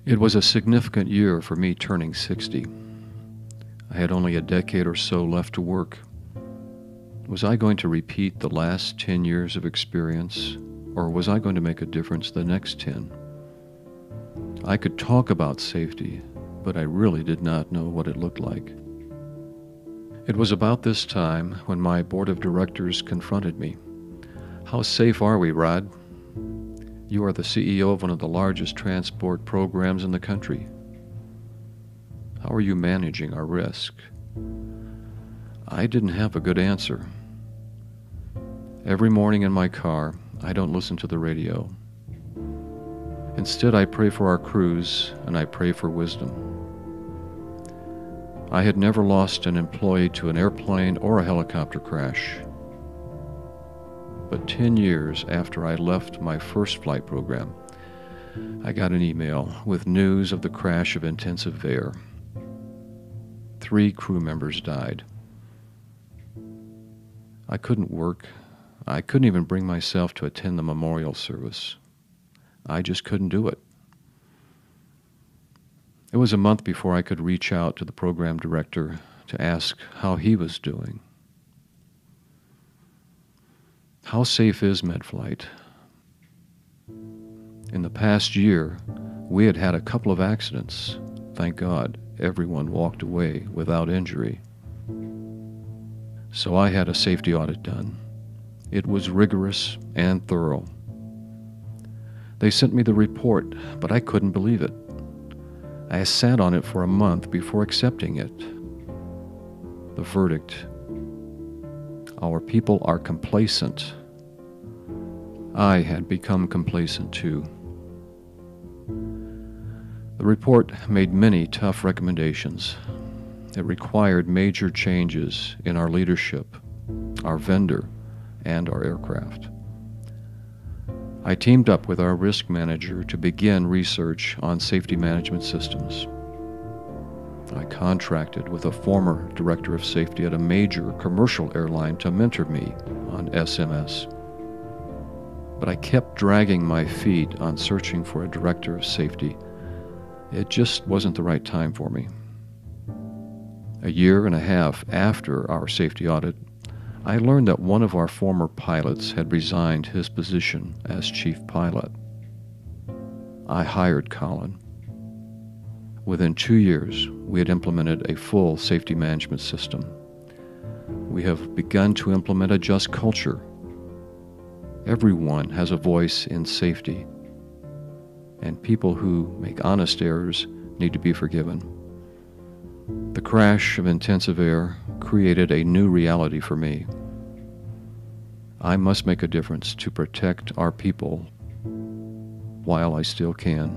It was a significant year for me turning 60. I had only a decade or so left to work. Was I going to repeat the last 10 years of experience, or was I going to make a difference the next 10? I could talk about safety, but I really did not know what it looked like. It was about this time when my board of directors confronted me. "How safe are we, Rod? You are the CEO of one of the largest transport programs in the country. How are you managing our risk?" I didn't have a good answer. Every morning in my car, I don't listen to the radio. Instead, I pray for our crews and I pray for wisdom. I had never lost an employee to an airplane or a helicopter crash. But 10 years after I left my first flight program, I got an email with news of the crash of intensive air. 3 crew members died. I couldn't work. I couldn't even bring myself to attend the memorial service. I just couldn't do it. It was a month before I could reach out to the program director to ask how he was doing. How safe is MedFlight? In the past year, we had had a couple of accidents. Thank God, everyone walked away without injury. So I had a safety audit done. It was rigorous and thorough. They sent me the report, but I couldn't believe it. I sat on it for a month before accepting it. The verdict: our people are complacent. I had become complacent too. The report made many tough recommendations. It required major changes in our leadership, our vendor, and our aircraft. I teamed up with our risk manager to begin research on safety management systems. I contracted with a former director of safety at a major commercial airline to mentor me on SMS. But I kept dragging my feet on searching for a director of safety. It just wasn't the right time for me. A year and a half after our safety audit, I learned that one of our former pilots had resigned his position as chief pilot. I hired Colin. Within 2 years, we had implemented a full safety management system. We have begun to implement a just culture. Everyone has a voice in safety, and people who make honest errors need to be forgiven. The crash of intensive air created a new reality for me. I must make a difference to protect our people while I still can.